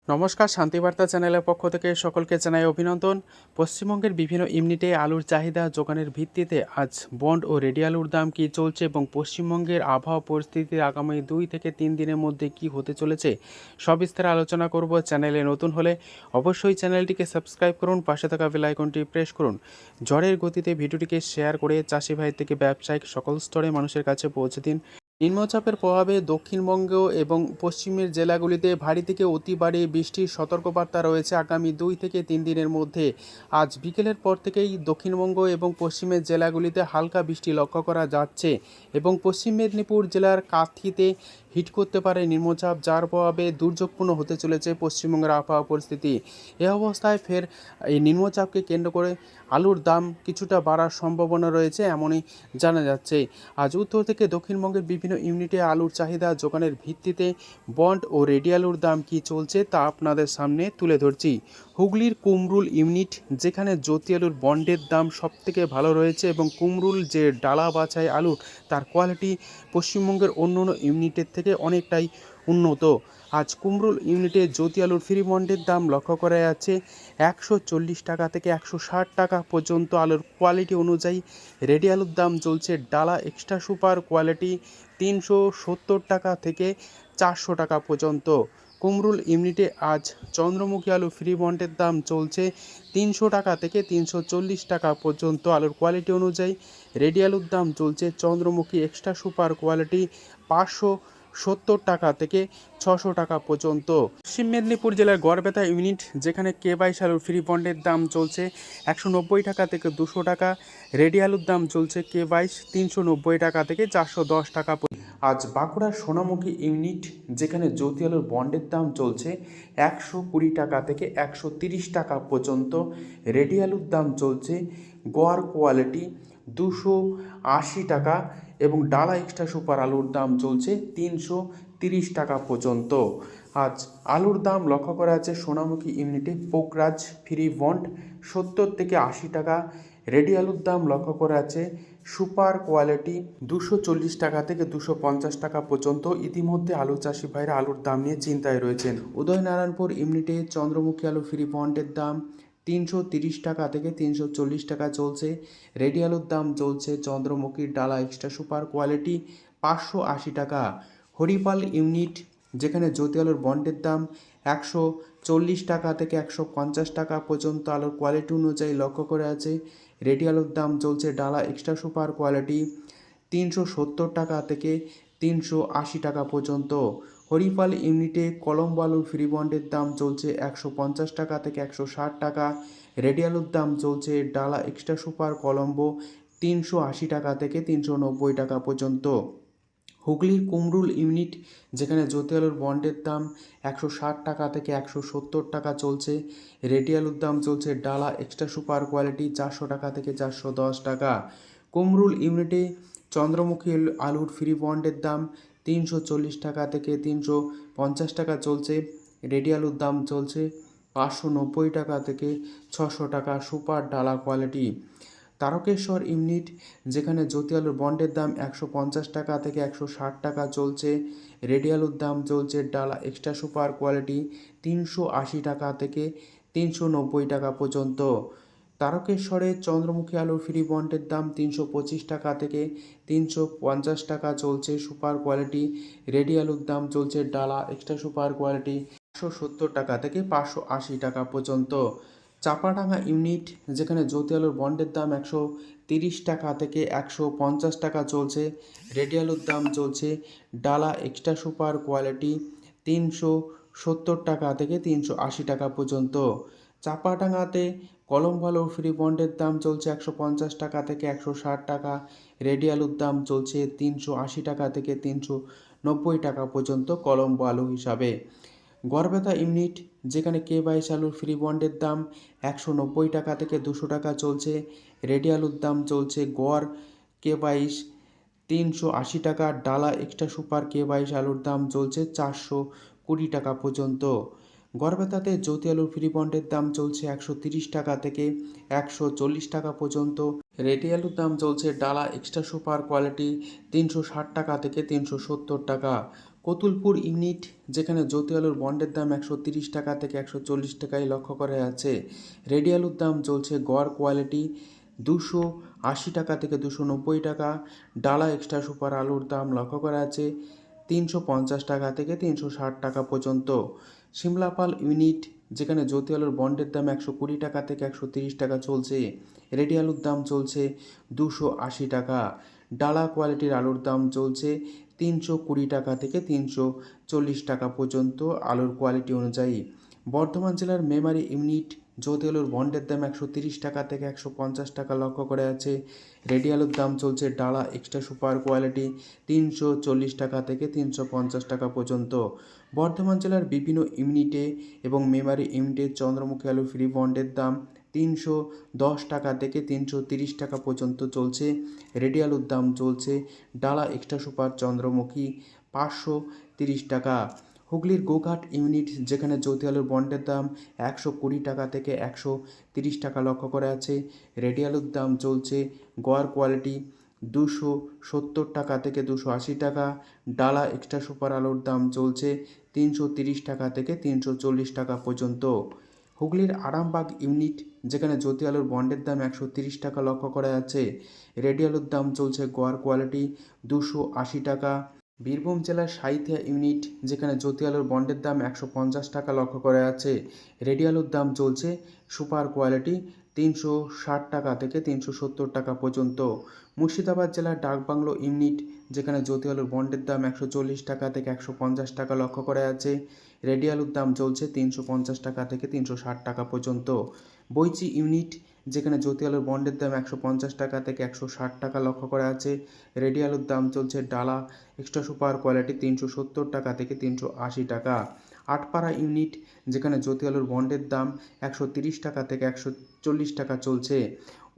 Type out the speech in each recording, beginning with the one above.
নমস্কার, শান্তিবার্তা চ্যানেলের পক্ষ থেকে সকলকে জানাই অভিনন্দন। পশ্চিমবঙ্গের বিভিন্ন ইউনিটে আলুর চাহিদা যোগানের ভিত্তিতে আজ বন্ড ও রেডি আলুর দাম কী চলছে এবং পশ্চিমবঙ্গের আবহাওয়া পরিস্থিতি আগামী 2 থেকে 3 দিনের মধ্যে কী হতে চলেছে সবিস্তারে আলোচনা করব। চ্যানেলে নতুন হলে অবশ্যই চ্যানেলটিকে সাবস্ক্রাইব করুন, পাশে থাকা বেল আইকনটি প্রেস করুন। ঝড়ের গতিতে ভিডিওটিকে শেয়ার করে চাষি ভাই থেকে ব্যবসায়িক সকল স্তরে মানুষের কাছে পৌঁছে দিন। নিম্নচাপের প্রভাবে দক্ষিণবঙ্গ এবং পশ্চিমের জেলাগুলিতে ভারী থেকে অতি ভারী বৃষ্টির সতর্কবার্তা রয়েছে আগামী 2 থেকে 3 দিনের মধ্যে। আজ বিকেলের পর থেকেই দক্ষিণবঙ্গ এবং পশ্চিমের জেলাগুলিতে হালকা বৃষ্টি লক্ষ্য করা যাচ্ছে এবং পশ্চিম মেদিনীপুর জেলার কাঁথিতে হিট করতে পারে নিম্নচাপ, যার প্রভাবে দুর্যোগপূর্ণ হতে চলেছে পশ্চিমবঙ্গের আবহাওয়া পরিস্থিতি। এ অবস্থায় ফের এই নিম্নচাপকে কেন্দ্র করে আলুর দাম কিছুটা বাড়ার সম্ভাবনা রয়েছে এমনই জানা যাচ্ছে। আজ উত্তর থেকে দক্ষিণবঙ্গের বিভিন্ন ইউনিটে আলুর চাহিদা যোগানের ভিত্তিতে বন্ড ও রেডি আলুর দাম কী চলছে তা আপনাদের সামনে তুলে ধরছি। হুগলির কুমরুল ইউনিট, যেখানে জ্যোতি আলুর বন্ডের দাম সবথেকে ভালো রয়েছে এবং কুমরুল যে ডালা বাছাই আলু তার কোয়ালিটি পশ্চিমবঙ্গের অন্য অন্য ইউনিটের থেকে অনেকটাই উন্নত। আজ কুমরুল ইউনিটে জ্যোতি আলুর ফ্রি বন্ডের দাম লক্ষ্য করা যাচ্ছে 140 টাকা থেকে 160 টাকা পর্যন্ত। আলুর কোয়ালিটি অনুযায়ী রেডি আলুর দাম চলছে ডালা এক্সট্রা সুপার কোয়ালিটি 370 টাকা থেকে 400 টাকা পর্যন্ত। কুমরুল ইউনিটে আজ চন্দ্রমুখী আলু ফ্রি বন্ডের দাম চলছে 300 টাকা থেকে 340 টাকা পর্যন্ত। আলুর কোয়ালিটি অনুযায়ী রেডি আলুর দাম চলছে চন্দ্রমুখী এক্সট্রা সুপার কোয়ালিটি 570 টাকা থেকে 600 টাকা পর্যন্ত। পশ্চিম মেদিনীপুর জেলার গড়বেতা ইউনিট, যেখানে কে22 আলুর ফ্রি বন্ডের দাম চলছে 190 টাকা থেকে 200 টাকা। রেডি আলুর দাম চলছে কে22 390 টাকা থেকে 410 টাকা। আজ বাঁকুড়ার সোনামুখী ইউনিট, যেখানে জ্যোতি আলুর বন্ডের দাম চলছে 120 টাকা থেকে 130 টাকা পর্যন্ত। রেডি আলুর দাম চলছে গড় কোয়ালিটি 280 টাকা এবং ডালা এক্সট্রা সুপার আলুর দাম চলছে 330 টাকা পর্যন্ত। আজ আলুর দাম লক্ষ্য করা আছে সোনামুখী ইউনিটে পোকরাজ ফ্রি বন্ড 70 থেকে 80 টাকা। রেডি আলুর দাম লক্ষ্য করা আছে সুপার কোয়ালিটি 240 টাকা থেকে 250 টাকা পর্যন্ত। ইতিমধ্যে আলু চাষি ভাইরা আলুর দাম নিয়ে চিন্তায় রয়েছেন। উদয়নারায়ণপুর ইউনিটে চন্দ্রমুখী আলু ফ্রি বন্ডের দাম 330 টাকা থেকে 340 টাকা চলছে। রেডি আলুর দাম চলছে চন্দ্রমুখীর ডালা এক্সট্রা সুপার কোয়ালিটি 580 টাকা। হরিপাল ইউনিট, যেখানে জ্যোতি আলুর বন্ডের দাম 140 টাকা থেকে 150 টাকা পর্যন্ত। আলুর কোয়ালিটি অনুযায়ী লক্ষ্য করে আছে। রেডি আলুর দাম চলছে ডালা এক্সট্রা সুপার কোয়ালিটি 370 টাকা থেকে 380 টাকা পর্যন্ত। হরিপাল ইউনিটে কলম্বো আলুর ফ্রি বন্ডের দাম চলছে 150 টাকা থেকে 160 টাকা। রেডি আলুর দাম চলছে ডালা এক্সট্রা সুপার কলম্বো 380 টাকা থেকে 390 টাকা পর্যন্ত। হুগলির কুমরুল ইউনিট, যেখানে জ্যোতি আলুর বন্ডের দাম 160 টাকা থেকে 170 টাকা চলছে। রেডি আলুর দাম চলছে ডালা এক্সট্রা সুপার কোয়ালিটি 400 টাকা থেকে 410 টাকা। কুমরুল ইউনিটে চন্দ্রমুখী আলুর ফ্রি বন্ডের দাম 340 টাকা থেকে 350 টাকা চলছে। রেডি আলুর দাম চলছে 590 টাকা থেকে 600 টাকা সুপার ডালা কোয়ালিটি। তারকেশ্বর ইউনিট, যেখানে জ্যোতি আলুর বন্ডের দাম 150 টাকা থেকে 160 টাকা চলছে। রেডি আলুর দাম চলছে ডালা এক্সট্রা সুপার কোয়ালিটি 380 টাকা থেকে 390 টাকা পর্যন্ত। তারকেশ্বরে চন্দ্রমুখী আলুর ফ্রি বন্ডের দাম 325 টাকা থেকে 350 টাকা চলছে সুপার কোয়ালিটি। রেডি আলুর দাম চলছে ডালা এক্সট্রা সুপার কোয়ালিটি 570 টাকা থেকে 580 টাকা পর্যন্ত। চাপাডাঙ্গা ইউনিট, যেখানে জ্যোতি আলুর বন্ডের দাম 130 টাকা থেকে 150 টাকা চলছে। রেডি আলুর দাম চলছে ডালা এক্সট্রা সুপার কোয়ালিটি 370 টাকা থেকে 380 টাকা পর্যন্ত। চাপাডাঙ্গাতে কলম্বো আলুর ফ্রি বন্ডের দাম চলছে 150 টাকা থেকে 160 টাকা। রেডি আলুর দাম চলছে 380 টাকা থেকে 390 টাকা পর্যন্ত কলম্বো আলু হিসাবে। গড়বেতা ইউনিট, যেখানে কে22 আলুর ফ্রি বন্ডের দাম 190 টাকা থেকে 200 টাকা চলছে। রেডি আলুর দাম চলছে গড় কে22 380 টাকা। ডালা এক্সট্রা সুপার কে22 আলুর দাম চলছে 420 টাকা পর্যন্ত। গড়বেতাতে জ্যোতি আলুর ফ্রি বন্ডের দাম চলছে 130 টাকা থেকে 140 টাকা পর্যন্ত। রেডি আলুর দাম চলছে ডালা এক্সট্রা সুপার কোয়ালিটি 360 টাকা থেকে 370 টাকা। কতুলপুর ইউনিট, যেখানে জ্যোতি আলুর বন্ডের দাম 130 টাকা থেকে 140 টাকায় লক্ষ্য করা যাচ্ছে। রেডি আলুর দাম চলছে গড় কোয়ালিটি 280 টাকা থেকে 290 টাকা। ডালা এক্সট্রা সুপার আলুর দাম লক্ষ্য করা যাচ্ছে 350 টাকা থেকে 360 টাকা পর্যন্ত। সিমলাপাল ইউনিট, যেখানে জ্যোতি আলুর বন্ডের দাম 120 টাকা থেকে 130 টাকা চলছে। রেডি আলুর দাম চলছে 280 টাকা। ডালা কোয়ালিটির আলুর দাম চলছে 320 টাকা থেকে 340 টাকা পর্যন্ত আলুর কোয়ালিটি অনুযায়ী। বর্ধমান জেলার মেমারি ইউনিট, জ্যোতি আলুর বন্ডের দাম 130 টাকা থেকে 150 টাকা লক্ষ্য করে আছে। রেডি আলুর দাম চলছে ডালা এক্সট্রা সুপার কোয়ালিটি 340 টাকা থেকে 350 টাকা পর্যন্ত। বর্ধমান জেলার বিভিন্ন ইউনিটে এবং মেমারি ইউনিটে চন্দ্রমুখী আলু ফ্রি বন্ডের দাম 310 টাকা থেকে 330 টাকা পর্যন্ত চলছে। রেডি আলুর দাম চলছে ডালা এক্সট্রা সুপার চন্দ্রমুখী 530 টাকা। হুগলির গোঘাট ইউনিট, যেখানে জ্যোতি আলুর বন্ডের দাম 120 টাকা থেকে 130 টাকা লক্ষ্য করে আছে। রেডি আলুর দাম চলছে গড় কোয়ালিটি 270 টাকা থেকে 280 টাকা। ডালা এক্সট্রা সুপার আলুর দাম চলছে 330 টাকা থেকে 340 টাকা পর্যন্ত। হুগলির আরামবাগ ইউনিট, যেখানে জ্যোতি আলুর বন্ডের দাম 130 টাকা লক্ষ্য করা যাচ্ছে। রেডি আলুর দাম চলছে গড় কোয়ালিটি 280 টাকা। বীরভূম জেলার সাঁইথিয়া ইউনিট, যেখানে জ্যোতি আলুর বন্ডের দাম 150 টাকা লক্ষ্য করা যাচ্ছে। রেডি আলুর দাম চলছে সুপার কোয়ালিটি 360 টাকা থেকে 370 টাকা পর্যন্ত। মুর্শিদাবাদ জেলার ডাকবাংলো ইউনিট, যেখানে জ্যোতি আলুর বন্ডের দাম 140 টাকা থেকে 150 টাকা লক্ষ্য করা যাচ্ছে। রেডি আলুর দাম চলছে 350 টাকা থেকে 360 টাকা পর্যন্ত। বৈচি ইউনিট, যেখানে জ্যোতি আলুর বন্ডের দাম 150 টাকা থেকে 160 টাকা লক্ষ্য করা আছে। রেডি আলুর দাম চলছে ডালা এক্সট্রা সুপার কোয়ালিটি 370 টাকা থেকে 380 টাকা। আটপাড়া ইউনিট, যেখানে জ্যোতি আলুর বন্ডের দাম 130 টাকা থেকে 140 টাকা চলছে।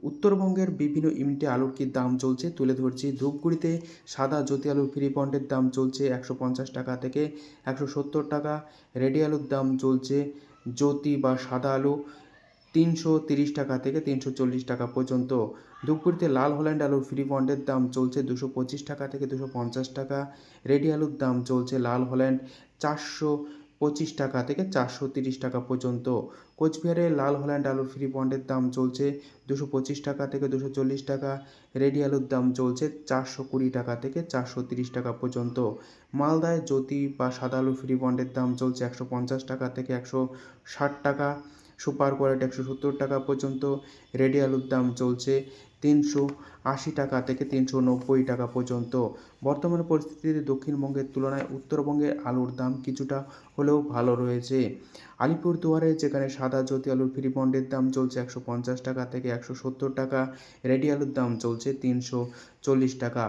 উত্তরবঙ্গের বিভিন্ন ইউনিটে আলুর কী দাম চলছে তুলে ধরছি। ধূপগুড়িতে সাদা জ্যোতি আলুর ফ্রি বন্ডের দাম চলছে 150 টাকা থেকে 170 টাকা। রেডি আলুর দাম চলছে জ্যোতি বা সাদা আলু 330 টাকা থেকে 340 টাকা পর্যন্ত। ধূপগুড়িতে লাল হল্যান্ড আলুর ফ্রি বন্ডের দাম চলছে 225 টাকা থেকে 250 টাকা। রেডি আলুর দাম চলছে লাল হল্যান্ড 425 টাকা থেকে 430 টাকা পর্যন্ত। কোচবিহারে লাল হল্যান্ড আলুর ফ্রি বন্ডের দাম চলছে 225 টাকা থেকে 240 টাকা। রেডি আলুর দাম চলছে 420 টাকা থেকে 430 টাকা পর্যন্ত। মালদায় জ্যোতি বা সাদা আলু ফ্রি বন্ডের দাম চলছে 150 টাকা থেকে 160 টাকা। সুপার কোয়ালিটি 170 টাকা পর্যন্ত। রেডি আলুর দাম চলছে 380 টাকা থেকে 390 টাকা পর্যন্ত। বর্তমান পরিস্থিতিতে দক্ষিণবঙ্গের তুলনায় উত্তরবঙ্গের আলুর দাম কিছুটা হলেও ভালো রয়েছে। আলিপুরদুয়ারে, যেখানে সাদা জ্যোতি আলুর ফ্রি বন্ডের দাম চলছে 150 টাকা থেকে 170 টাকা। রেডি আলুর দাম চলছে 340 টাকা।